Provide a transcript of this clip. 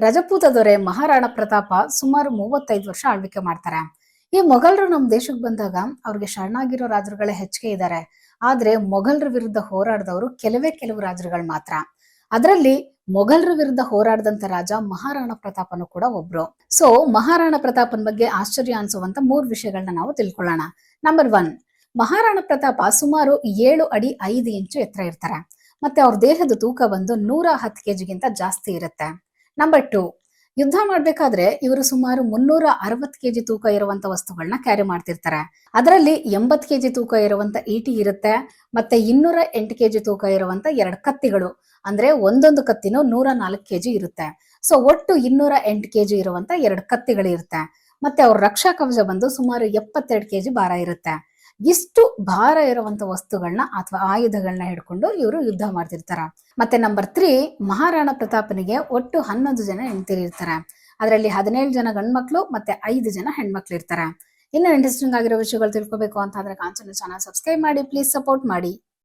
ರಜಪೂತ ದೊರೆ ಮಹಾರಾಣಾ ಪ್ರತಾಪ ಸುಮಾರು 35 ವರ್ಷ ಆಳ್ವಿಕೆ ಮಾಡ್ತಾರೆ. ಈ ಮೊಘಲರು ನಮ್ ದೇಶಕ್ಕೆ ಬಂದಾಗ ಅವ್ರಿಗೆ ಶರಣಾಗಿರೋ ರಾಜರುಗಳೇ ಹೆಚ್ಚಿಗೆ ಇದ್ದಾರೆ. ಆದ್ರೆ ಮೊಘಲರ ವಿರುದ್ಧ ಹೋರಾಡಿದವರು ಕೆಲವು ರಾಜರುಗಳು ಮಾತ್ರ. ಅದರಲ್ಲಿ ಮೊಘಲರ ವಿರುದ್ಧ ಹೋರಾಡದಂತ ರಾಜ ಮಹಾರಾಣಾ ಪ್ರತಾಪನು ಕೂಡ ಒಬ್ರು. ಸೊ ಮಹಾರಾಣಾ ಪ್ರತಾಪನ್ ಬಗ್ಗೆ ಆಶ್ಚರ್ಯ ಅನ್ಸುವಂತ 3 ವಿಷಯಗಳನ್ನ ನಾವು ತಿಳ್ಕೊಳ್ಳೋಣ. ನಂಬರ್ 1, ಮಹಾರಾಣಾ ಪ್ರತಾಪ ಸುಮಾರು 7 ಅಡಿ 5 ಇಂಚು ಎತ್ತರ ಇರ್ತಾರೆ. ಮತ್ತೆ ಅವ್ರ ದೇಹದ ತೂಕ ಬಂದು 110 ಕೆಜಿಗಿಂತ ಜಾಸ್ತಿ ಇರುತ್ತೆ. ನಂಬರ್ 2, ಯುದ್ಧ ಮಾಡ್ಬೇಕಾದ್ರೆ ಇವರು ಸುಮಾರು 360 ಕೆಜಿ ತೂಕ ಇರುವಂತ ವಸ್ತುಗಳನ್ನ ಕ್ಯಾರಿ ಮಾಡ್ತಿರ್ತಾರೆ. ಅದರಲ್ಲಿ 80 ಕೆಜಿ ತೂಕ ಇರುವಂತ ಈಟಿ ಇರುತ್ತೆ. ಮತ್ತೆ 208 ಕೆಜಿ ತೂಕ ಇರುವಂತ 2 ಕತ್ತಿಗಳು, ಅಂದ್ರೆ ಒಂದೊಂದು ಕತ್ತಿನೂ 104 ಕೆಜಿ ಇರುತ್ತೆ. ಸೊ ಒಟ್ಟು 208 ಕೆಜಿ ಇರುವಂತ 2 ಕತ್ತಿಗಳು ಇರುತ್ತೆ. ಮತ್ತೆ ಅವ್ರ ರಕ್ಷಾ ಕವಚ ಬಂದು ಸುಮಾರು 72 ಕೆಜಿ ಭಾರ ಇರುತ್ತೆ. ಇಷ್ಟು ಭಾರ ಇರುವಂತ ವಸ್ತುಗಳನ್ನ ಅಥವಾ ಆಯುಧಗಳನ್ನ ಹಿಡ್ಕೊಂಡು ಇವರು ಯುದ್ಧ ಮಾಡ್ತಿರ್ತಾರ. ಮತ್ತೆ ನಂಬರ್ 3, ಮಹಾರಾಣಾ ಪ್ರತಾಪನಿಗೆ ಒಟ್ಟು 11 ಜನ ಹೆಂಡತಿರಿರ್ತಾರೆ. ಅದರಲ್ಲಿ 17 ಜನ ಗಂಡ್ಮಕ್ಳು ಮತ್ತೆ 5 ಜನ ಹೆಣ್ಮಕ್ಳು ಇರ್ತಾರೆ. ಇನ್ನು ಇಂಟ್ರೆಸ್ಟಿಂಗ್ ಆಗಿರೋ ವಿಷಯಗಳು ತಿಳ್ಕೊಬೇಕು ಅಂತ ಅಂದ್ರೆ ಕಾಂಚನ ಚಾನಲ್ ಸಬ್ಸ್ಕ್ರೈಬ್ ಮಾಡಿ, ಪ್ಲೀಸ್ ಸಪೋರ್ಟ್ ಮಾಡಿ.